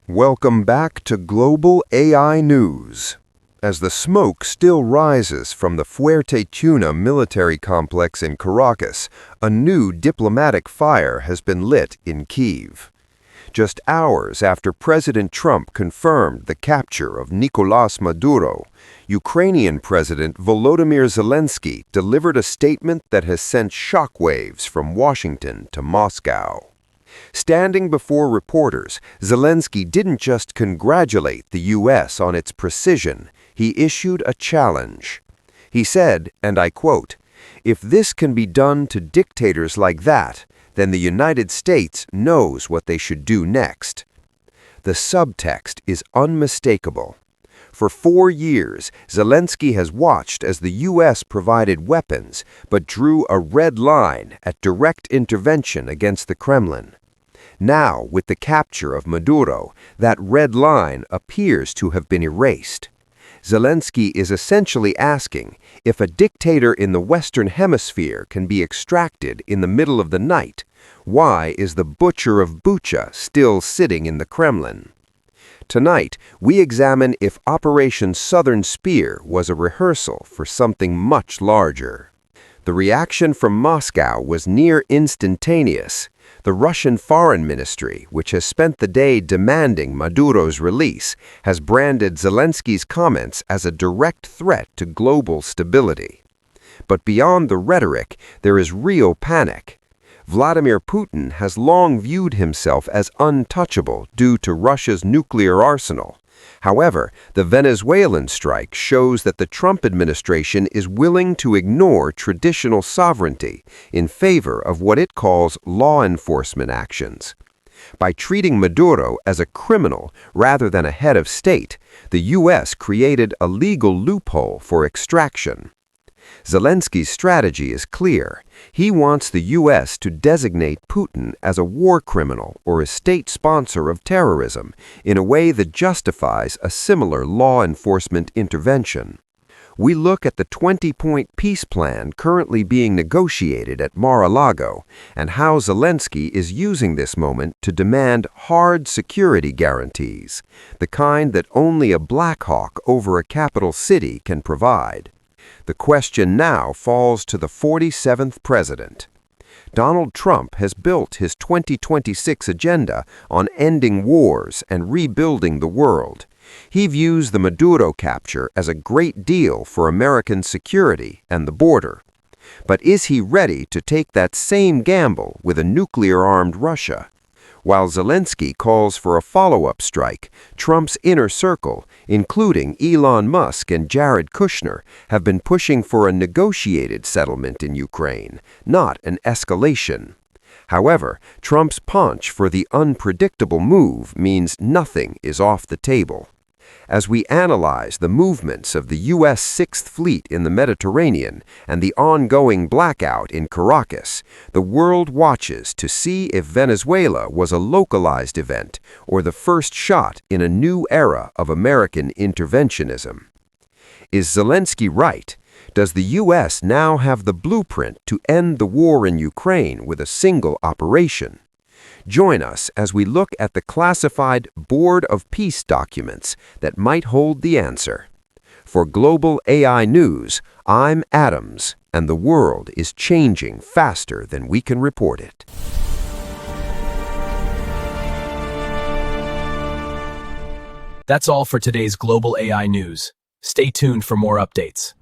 Welcome back to Global AI News. As the smoke still rises from the Fuerte Tuna military complex in Caracas, a new diplomatic fire has been lit in Kyiv. Just hours after President Trump confirmed the capture of Nicolás Maduro, Ukrainian President Volodymyr Zelenskyy delivered a statement that has sent shockwaves from Washington to Moscow. Standing before reporters, Zelenskyy didn't just congratulate the U.S. on its precision, he issued a challenge. He said, and I quote, "If this can be done to dictators like that, then the United States knows what they should do next." The subtext is unmistakable. For 4 years, Zelenskyy has watched as the U.S. provided weapons, but drew a red line at direct intervention against the Kremlin. Now, with the capture of Maduro, that red line appears to have been erased. Zelenskyy is essentially asking if a dictator in the Western Hemisphere can be extracted in the middle of the night, why is the butcher of Bucha still sitting in the Kremlin? Tonight, we examine if Operation Southern Spear was a rehearsal for something much larger. The reaction from Moscow was near instantaneous. The Russian Foreign Ministry, which has spent the day demanding Maduro's release, has branded Zelenskyy's comments as a direct threat to global stability. But beyond the rhetoric, there is real panic. Vladimir Putin has long viewed himself as untouchable due to Russia's nuclear arsenal. However, the Venezuelan strike shows that the Trump administration is willing to ignore traditional sovereignty in favor of what it calls law enforcement actions. By treating Maduro as a criminal rather than a head of state, the U.S. created a legal loophole for extraction. Zelenskyy's strategy is clear. He wants the U.S. to designate Putin as a war criminal or a state sponsor of terrorism in a way that justifies a similar law enforcement intervention. We look at the 20-point peace plan currently being negotiated at Mar-a-Lago and how Zelenskyy is using this moment to demand hard security guarantees, the kind that only a Black Hawk over a capital city can provide. The question now falls to the 47th president. Donald Trump has built his 2026 agenda on ending wars and rebuilding the world. He views the Maduro capture as a great deal for American security and the border. But is he ready to take that same gamble with a nuclear-armed Russia? While Zelenskyy calls for a follow-up strike, Trump's inner circle, including Elon Musk and Jared Kushner, have been pushing for a negotiated settlement in Ukraine, not an escalation. However, Trump's penchant for the unpredictable move means nothing is off the table. As we analyze the movements of the U.S. Sixth Fleet in the Mediterranean and the ongoing blackout in Caracas, the world watches to see if Venezuela was a localized event or the first shot in a new era of American interventionism. Is Zelenskyy right? Does the U.S. now have the blueprint to end the war in Ukraine with a single operation? Join us as we look at the classified Board of Peace documents that might hold the answer. For Global AI News, I'm Adams, and the world is changing faster than we can report it. That's all for today's Global AI News. Stay tuned for more updates.